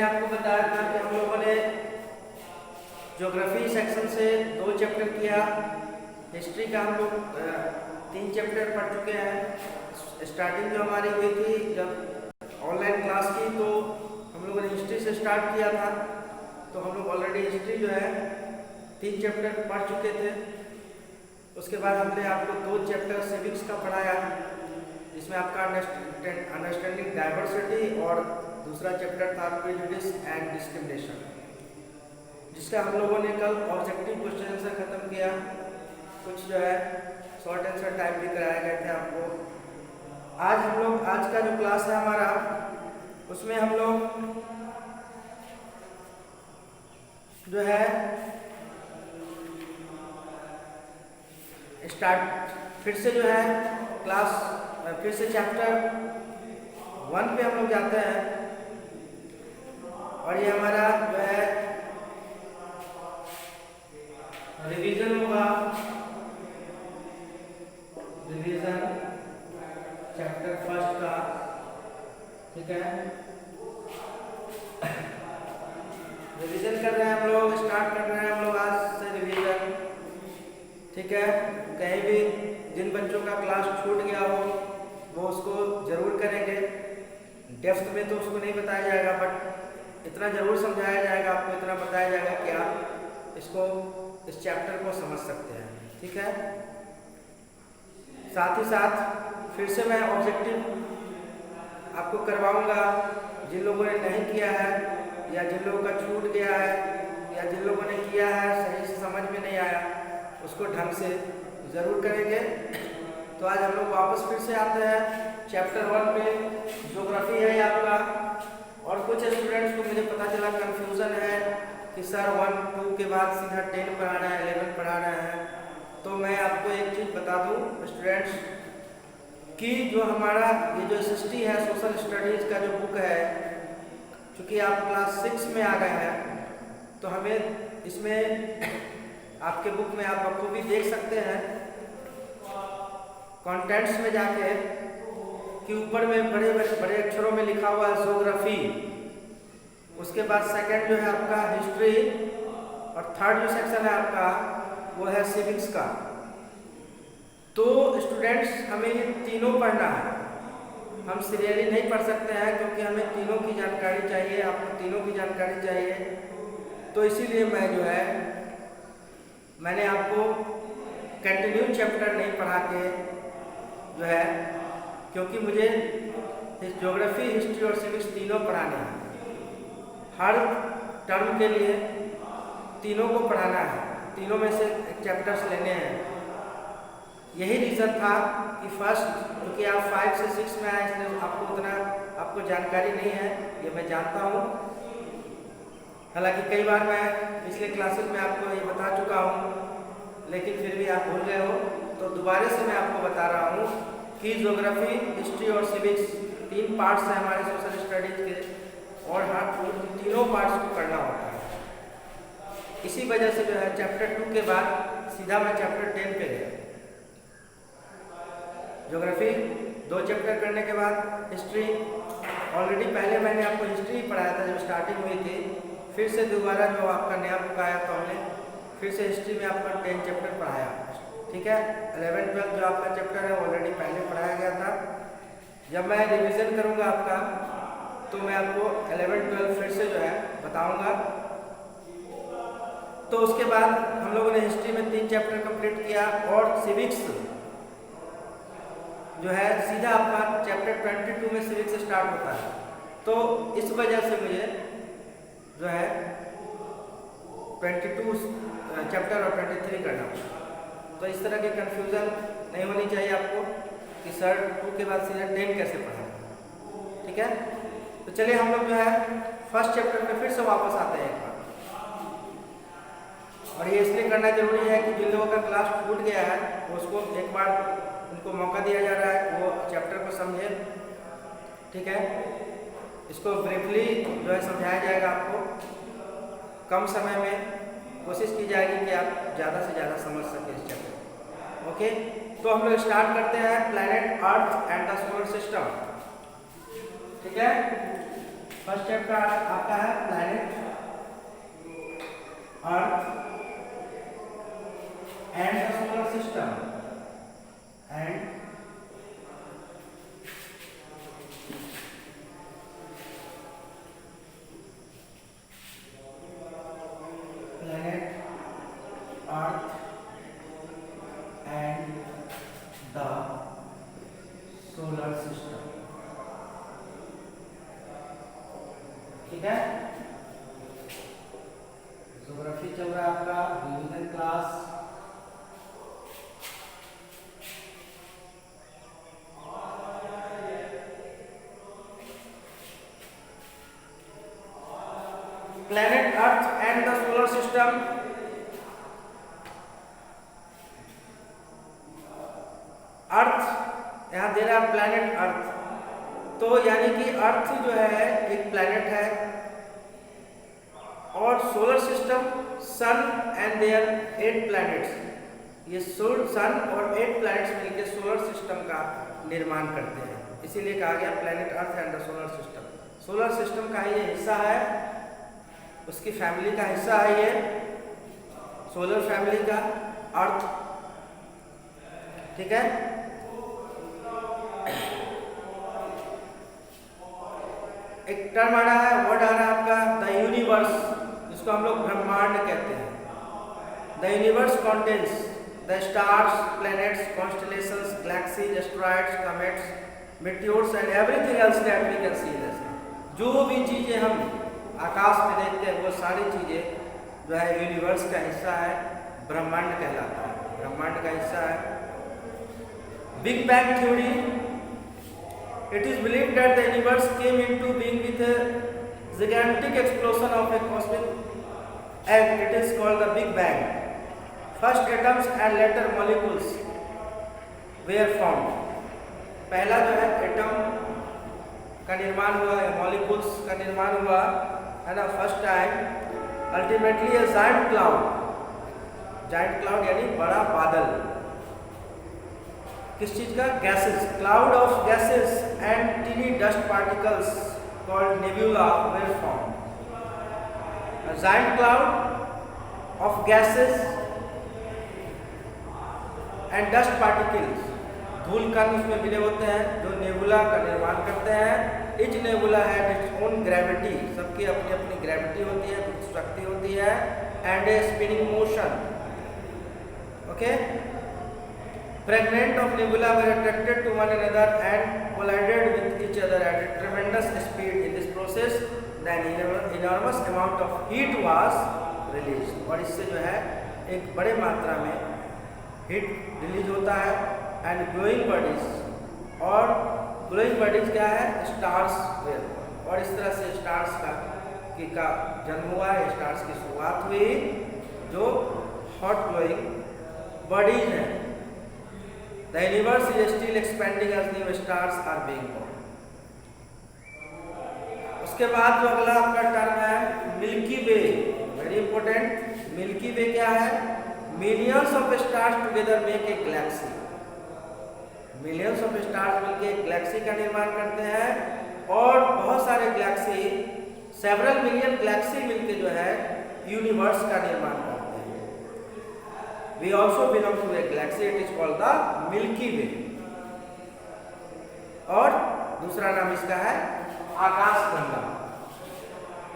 मैंने आपको बताया था कि हम लोगों ने ज्योग्राफी सेक्शन से 2 चैप्टर किया, हिस्ट्री का हम लोग 3 चैप्टर पढ़ चुके हैं। स्टार्टिंग जो हमारी हुई थी जब ऑनलाइन क्लास की, तो हम लोगों ने हिस्ट्री से स्टार्ट किया था। तो हम लोग ऑलरेडी हिस्ट्री जो है 3 चैप्टर पढ़ चुके थे। उसके बाद हमने आपको 2 चैप्टर सिविक्स का पढ़ाया, जिसमें आपका अंडरस्टैंडिंग डाइवर्सिटी और दूसरा चैप्टर था प्रेजुडिस एंड डिस्क्रिमिनेशन, जिसका हम लोगों ने कल ऑब्जेक्टिव क्वेश्चन आंसर खत्म किया। कुछ जो है शॉर्ट आंसर टाइप भी कराए गए थे आपको। आज का जो क्लास है हमारा, उसमें हम लोग जो है स्टार्ट फिर से जो है क्लास फिर से चैप्टर 1 पे हम लोग जाते हैं। और ये हमारा जो है रिवीजन होगा, रिवीजन चैप्टर 1 का, ठीक है। रिवीजन कर रहे हैं हम लोग, स्टार्ट कर रहे हैं हम लोग आज से रिवीजन, ठीक है। कहीं भी जिन बच्चों का क्लास छूट गया हो वो उसको जरूर करेंगे। डेप्थ में तो उसको नहीं बताया जाएगा, बट इतना जरूर समझाया जाएगा, आपको इतना बताया जाएगा कि आप इस चैप्टर को समझ सकते हैं, ठीक है। साथ ही साथ फिर से मैं ऑब्जेक्टिव आपको करवाऊंगा। जिन लोगों ने नहीं किया है या जिन लोगों का छूट गया है या जिन लोगों ने किया है सही से समझ में नहीं आया, उसको ढंग से ज़रूर करेंगे। तो आज हम लोग वापस फिर से आते हैं चैप्टर 1 पे। ज्योग्राफी है आपका, और कुछ स्टूडेंट्स को मुझे पता चला कंफ्यूजन है कि सर 1, 2 के बाद सीधा 10 पढ़ा रहे हैं, 11 पढ़ा रहे हैं। तो मैं आपको एक चीज़ बता दूं स्टूडेंट्स कि जो हमारा ये जो SST है, सोशल स्टडीज़ का जो बुक है, चूँकि आप क्लास 6 में आ गए हैं, तो हमें इसमें आपके बुक में आप आपको भी देख सकते हैं कंटेंट्स में जाके कि ऊपर में बड़े बड़े अक्षरों में लिखा हुआ है ज्योग्राफी। उसके बाद सेकंड जो है आपका हिस्ट्री, और थर्ड जो सेक्शन है आपका वो है सिविक्स का। तो स्टूडेंट्स हमें ये तीनों पढ़ना है, हम सीरियली नहीं पढ़ सकते हैं क्योंकि हमें तीनों की जानकारी चाहिए, आपको तीनों की जानकारी चाहिए। तो इसीलिए मैं जो है मैंने आपको कंटिन्यू चैप्टर नहीं पढ़ा के जो है, क्योंकि मुझे ज्योग्राफी, हिस्ट्री और सिविक्स तीनों पढ़ाने हैं। हर टर्म के लिए तीनों को पढ़ाना है, तीनों में से चैप्टर्स लेने हैं। यही रीज़न था कि फर्स्ट, क्योंकि आप 5 से 6 में आए, इसलिए आपको जानकारी नहीं है, ये मैं जानता हूँ। हालांकि कई बार मैं पिछले क्लासेस में आपको ये बता चुका हूँ, लेकिन फिर भी आप भूल गए हो, तो दोबारा से मैं आपको बता रहा हूँ कि ज्योग्राफी, हिस्ट्री और सिविक्स 3 पार्ट्स हैं हमारे सोशल स्टडीज के, और हर तीनों पार्ट्स को करना होता है। इसी वजह से जो है चैप्टर 2 के बाद सीधा मैं चैप्टर 10 पे गया। ज्योग्राफी 2 चैप्टर करने के बाद हिस्ट्री, ऑलरेडी पहले मैंने आपको हिस्ट्री पढ़ाया था जब स्टार्टिंग हुई थी। फिर से दोबारा जो आपका नया बुक आया तो हमने फिर से हिस्ट्री में आपका 10 चैप्टर पढ़ाया, ठीक है। 11, 12 जो आपका चैप्टर है ऑलरेडी पहले पढ़ाया गया था। जब मैं रिवीजन करूंगा आपका, तो मैं आपको 11, 12 फिर से जो है बताऊंगा। तो उसके बाद हम लोगों ने हिस्ट्री में 3 चैप्टर कंप्लीट किया, और सिविक्स जो है सीधा आपका चैप्टर 22 में सिविक्स स्टार्ट होता है। तो इस वजह से मुझे जो है 22 चैप्टर और 23 करना। तो इस तरह की कंफ्यूजन नहीं होनी चाहिए आपको कि सर 2 के बाद सीधा 10 कैसे पढ़ा, ठीक है। तो चलिए हम लोग जो है फर्स्ट चैप्टर पे फिर से वापस आते हैं एक बार। और ये इसलिए करना जरूरी है कि जिन लोगों का क्लास छूट गया है उसको एक बार उनको मौका दिया जा रहा है, वो चैप्टर को समझे, ठीक है। इसको ब्रीफली जो है समझाया जाएगा आपको, कम समय में कोशिश की जाएगी कि आप ज़्यादा से ज़्यादा समझ सकें इस चैप्टर। ओके, तो हम लोग स्टार्ट करते हैं planet earth and the solar system, ठीक है। फर्स्ट चैप्टर आपका है planet earth and the solar system and planet earth and the solar system. ठीक है, ज्योग्राफी चल रहा है आपका revision class. Planet earth and the solar system. Earth यहां दे रहा है प्लैनेट अर्थ, तो यानी कि अर्थ जो है एक प्लैनेट है और solar system sun and there 8 planets, ये सन और 8 प्लैनेट्स मिलकर सोलर सिस्टम का निर्माण करते हैं, इसीलिए कहा गया planet earth and the solar system. Solar system का ये हिस्सा है, उसकी फैमिली का हिस्सा है ये सोलर फैमिली का अर्थ। ठीक है, एक टर्म आ रहा है, वर्ड आ रहा है आपका द यूनिवर्स, जिसको हम लोग ब्रह्मांड कहते हैं। The universe contains the stars, planets, constellations, galaxies, asteroids, comets, meteors and everything else that we can see this। जो भी चीजें हम आकाश में देखते हैं वो सारी चीजें जो है यूनिवर्स का हिस्सा है, ब्रह्मांड कहलाता है, ब्रह्मांड का हिस्सा है। Big bang theory, it is believed that the universe came into being with a gigantic explosion of a cosmic egg, it is called the Big Bang। First atoms and later molecules were formed। पहला जो है atom का निर्माण हुआ है, molecules का निर्माण हुआ है ना, first time. Ultimately a giant cloud यानी बड़ा बादल, किस चीज का? Gases, cloud of gases and tiny dust particles called nebula were formed. A giant cloud of gases and dust particles, धूल कण उसमें मिले होते हैं जो नेबुला का निर्माण करते हैं। इच नेबुला है इट्स ओन ग्रेविटी, सबकी अपनी अपनी ग्रेविटी होती है, शक्ति होती है, and A spinning motion. Okay, fragments of nebula were attracted to one another and collided with each other at a tremendous speed। In this process an enormous amount of heat was released। और इससे जो है एक बड़े मात्रा में heat release होता है। एंड ग्लोइंग बॉडीज, और ग्लोइंग बॉडीज क्या है? Stars were. और इस तरह से स्टार्स का जन्म हुआ है, स्टार्स की शुरुआत हुई, जो हॉट ग्लोइंग बॉडीज हैं। The universe is still expanding as new stars are being born। उसके बाद जो अगला आपका टर्म है मिल्की वे, वेरी इंपॉर्टेंट। मिल्की वे क्या है? Millions of stars together make a Galaxy. Millions of stars मिलकर एक गैलेक्सी का निर्माण करते हैं, और बहुत सारे गैलेक्सी, सेवरल मिलियन गैलेक्सी मिलकर जो है यूनिवर्स का निर्माण करते हैं। We also belong to a galaxy, it is called the Milky Way। और दूसरा नाम इसका है आकाशगंगा।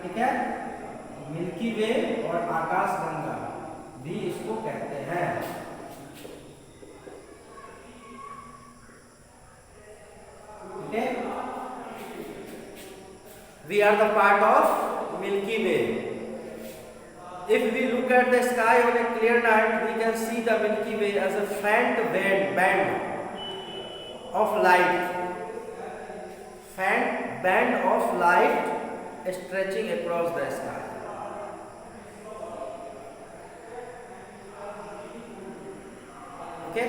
ठीक है, मिल्की वे और आकाशगंगा भी इसको कहते हैं। ठीक है, we are the part of Milky Way। If we look at the sky on a clear night, we can see the Milky Way as a faint band of light, faint band of light stretching across the sky। Okay?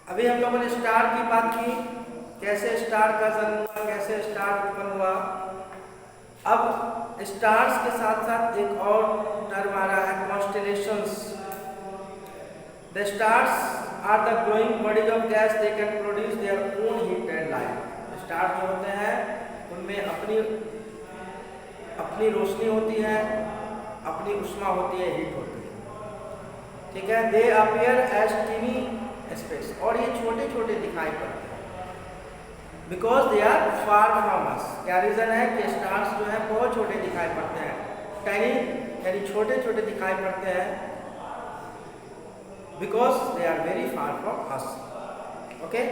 अभी हम लोगों ने star की बात की, कैसे star का जन्म हुआ, कैसे स्टार उत्पन्न हुआ। अब स्टार्स के साथ साथ एक और टर्म आ रहा है constellations. The stars are the glowing bodies of gas, they can produce their own heat and light. Star जो होते हैं उनमें अपनी अपनी रोशनी होती है, अपनी उष्मा होती है, हीट होती है, ठीक है। They appear as tiny space, और ये छोटे छोटे दिखाई पड़ते हैं, because they are far from us. क्या रीज़न है कि स्टार्स जो है बहुत छोटे दिखाई पड़ते हैं, टाइनी यानी छोटे छोटे दिखाई पड़ते हैं, because they are very far from us, okay.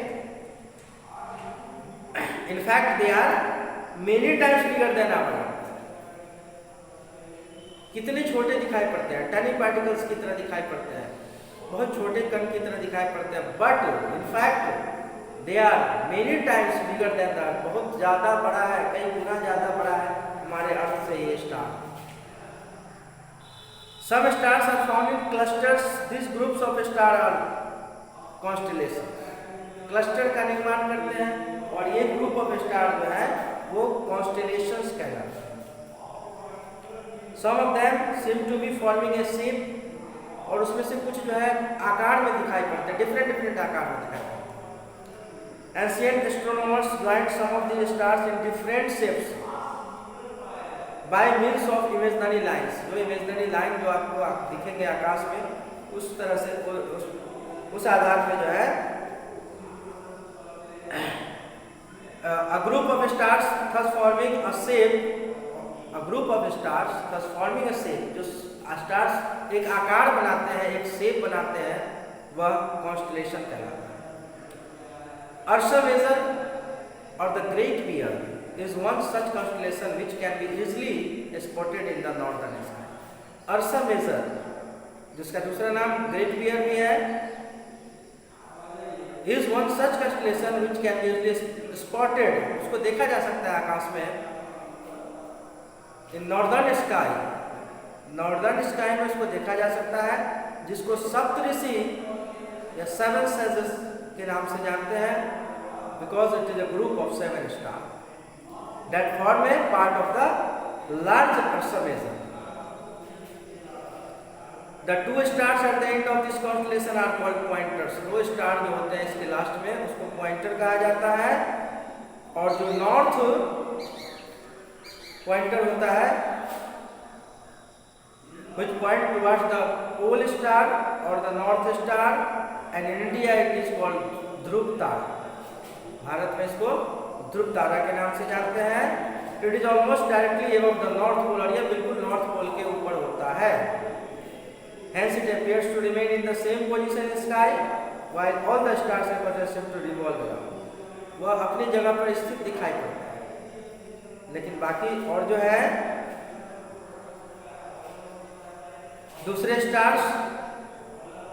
In fact they are many times bigger than our earth. कितने छोटे दिखाई पड़ते हैं, टाइनी पार्टिकल्स की तरह दिखाई पड़ते हैं, बहुत छोटे कण की तरह दिखाई पड़ते हैं, but in fact they are many times bigger than the earth. बहुत ज़्यादा बड़ा है, कई गुना ज़्यादा बड़ा है हमारे अर्थ से ये star. Some stars are found in clusters, this groups of star are constellation. Cluster का निर्माण करते हैं और ये ग्रुप ऑफ स्टार जो है वो कॉन्स्टेलेशंस कहलाते हैं। Some of them seem to be forming a shape, और उसमें से कुछ जो है आकार में दिखाई पड़ते हैं, डिफरेंट डिफरेंट आकार में दिखाई पड़ते हैं। Ancient astronomers joint some of the stars in different shapes by means of imaginary lines. जो इमेजिनरी लाइन जो आपको दिखेंगे आकाश में, उस तरह से उस आधार पे जो है a group of stars thus forming a shape, a group of stars thus forming a shape, जो स्टार्स एक आकार बनाते हैं, एक शेप बनाते हैं, वह कॉन्स्टेलेशन कहलाता है। अर्सा मेजर और the great bear is one such constellation which can be easily spotted in the northern sky. Ursa Major, जिसका दूसरा नाम ग्रेट बियर भी है, is one such constellation which can be easily spotted, उसको देखा जा सकता है आकाश में, in northern sky, northern sky में उसको देखा जा सकता है, जिसको सप्तऋषि या सेवन सेजेस के नाम से जानते हैं, because it is a group of 7 star that form a part of the large Ursa Major. The two stars at the end of this constellation are called pointers। 2 star जो होते हैं इसके last में, उसको पॉइंटर कहा जाता है, और जो नॉर्थ पॉइंटर होता है which point towards the pole star or the north star, and in India it is called ध्रुव तारा। भारत में इसको ध्रुव तारा के नाम से जानते हैं। It is almost directly above the north pole, और यह बिल्कुल नॉर्थ पोल के ऊपर होता है। Hence it appears to remain in the same position in sky while all the stars are seem to revolve around। वह अपनी जगह पर स्थित दिखाई पड़ता है, लेकिन बाकी और जो है दूसरे स्टार्स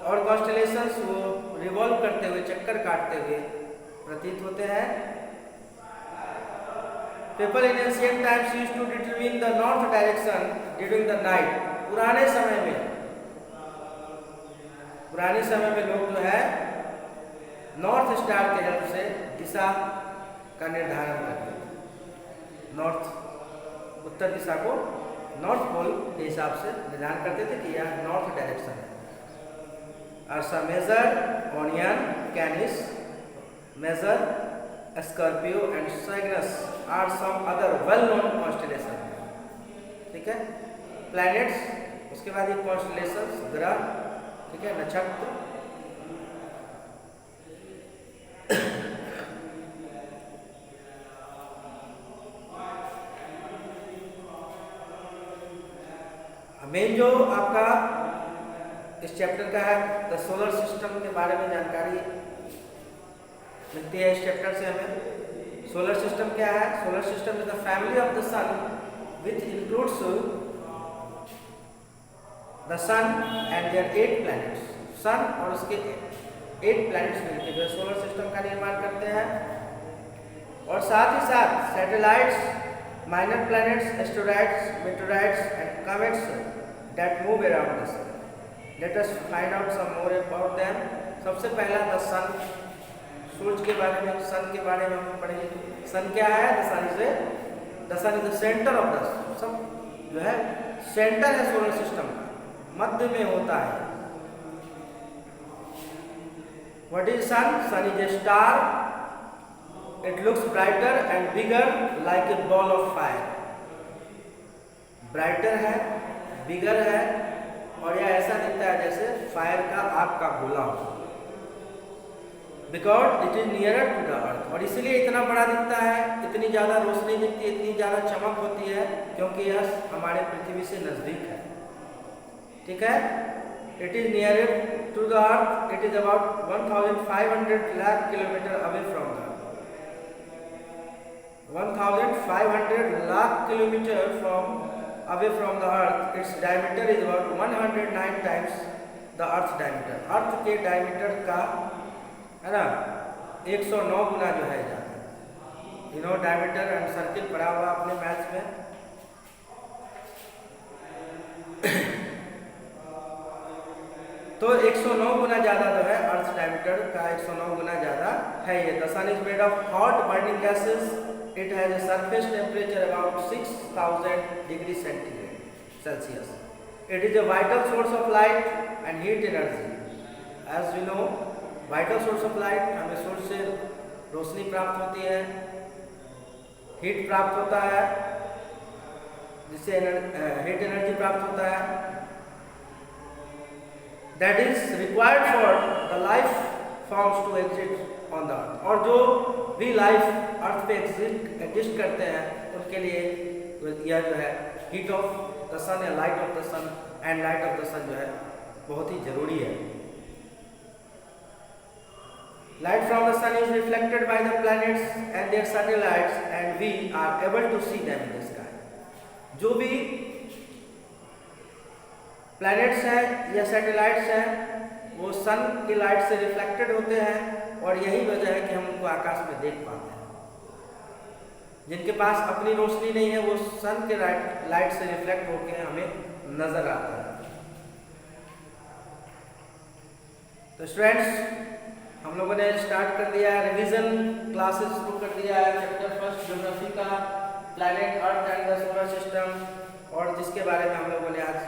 और कॉन्स्टेलेशंस वो रिवॉल्व करते हुए, चक्कर काटते हुए प्रतीत होते हैं। People in ancient times used to determine the north direction during the night। पुराने समय में लोग जो है नॉर्थ स्टार के हेल्प से दिशा का निर्धारण करते थे। नॉर्थ उत्तर दिशा को नॉर्थ पोल के हिसाब से निर्धारण करते थे कि यह नॉर्थ डायरेक्शन है। Ursa Major, Orion, Canis Major, Scorpio and Cygnus are some other well known constellation. ठीक है, प्लैनेट्स, उसके बाद ये कॉन्स्टेलेशंस, ग्रह, ठीक है, नक्षत्र। मेन जो आपका इस चैप्टर का है द सोलर सिस्टम के बारे में जानकारी मिलती है इस चैप्टर से हमें। सोलर सिस्टम क्या है? Solar system is the family of the sun which includes the sun and there 8 planets. Sun और उसके 8 प्लैनेट्स मिलकर जो सोलर सिस्टम का निर्माण करते हैं, और साथ ही साथ satellites, minor planets, asteroids, meteorites and comets that move around the sun. Let us find out some more about them. सबसे पहला द सन, सूरज के बारे में, सन के बारे में हम पढ़ेंगे। सन क्या है? The sun is the centre of the, सब जो है सेंटर है सोलर सिस्टम का, मध्य में होता है। What is sun? Sun is a star it looks brighter and bigger like a ball of fire. Brighter है, बिगर है, और यह ऐसा दिखता है जैसे फायर का आग का गोला हो। Because it is nearer to the earth, और इसीलिए इतना बड़ा दिखता है, इतनी ज़्यादा रोशनी दिखती है, इतनी ज़्यादा चमक होती है, क्योंकि यह हमारे पृथ्वी से नज़दीक है। ठीक है, it is nearer to the earth, it is about 1500 lakh kilometre away from the earth. 1500 lakh kilometer away from the earth. Its diameter is about 109 times the earth's diameter. अर्थ के डायमीटर का है ना 109 गुना जो है ज़्यादा। डायमीटर एंड सर्किल पढ़ा हुआ अपने मैथ्स में। तो 109 गुना ज़्यादा जो है अर्थ डायमीटर का 109 गुना ज़्यादा है ये। The sun is made of hot burning gases. It has a surface temperature about 6000 degrees Celsius. It is a vital source of light and heat energy. As we know, vital source of light, हमें source से रोशनी प्राप्त होती है, heat प्राप्त होता है, जिससे heat energy प्राप्त होता है, that is required for the life forms to exist on the earth. और जो भी लाइफ अर्थ पे एग्जिस्ट करते हैं उनके लिए यह जो है हीट ऑफ द सन या light of the sun and light of the sun जो है बहुत ही जरूरी है। Light from the sun is reflected by the planets and their satellites and we are able to see them in the sky. जो भी planets हैं या सैटेलाइट्स हैं वो सन की लाइट से रिफ्लेक्टेड होते हैं, और यही वजह है कि हम उनको आकाश में देख पाते हैं। जिनके पास अपनी रोशनी नहीं है वो सन के लाइट से रिफ्लेक्ट होकर हमें नजर आता है। तो स्टूडेंट्स, हम लोगों ने स्टार्ट कर दिया है, रिवीजन क्लासेस शुरू कर दिया है, चैप्टर फर्स्ट ज्योग्राफी का, planet earth and the solar system, और जिसके बारे में हम लोगों ने आज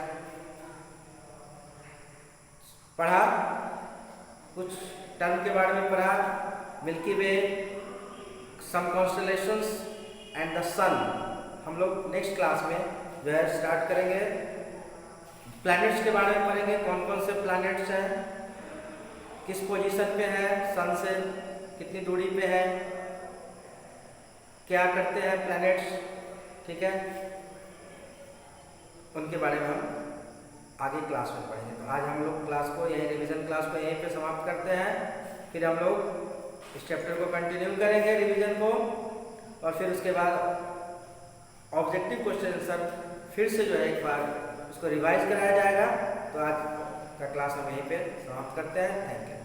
पढ़ा, कुछ टर्म के बारे में पढ़ा, Milky Way, some constellations and the sun. हम लोग नेक्स्ट क्लास में जो है स्टार्ट करेंगे, प्लैनेट्स के बारे में पढ़ेंगे, कौन कौन से प्लैनेट्स हैं, किस पोजीशन पे है, सन से कितनी दूरी पे है, क्या करते हैं प्लैनेट्स, ठीक है, उनके बारे में हम आगे क्लास में पढ़ेंगे। तो आज हम लोग क्लास को यही रिवीजन क्लास को यहीं पे समाप्त करते हैं, फिर हम लोग इस चैप्टर को कंटिन्यू करेंगे रिवीजन को, और फिर उसके बाद ऑब्जेक्टिव क्वेश्चन आंसर फिर से जो है एक बार उसको रिवाइज कराया जाएगा। तो आज का क्लास हम यहीं पे समाप्त करते हैं। Thank you.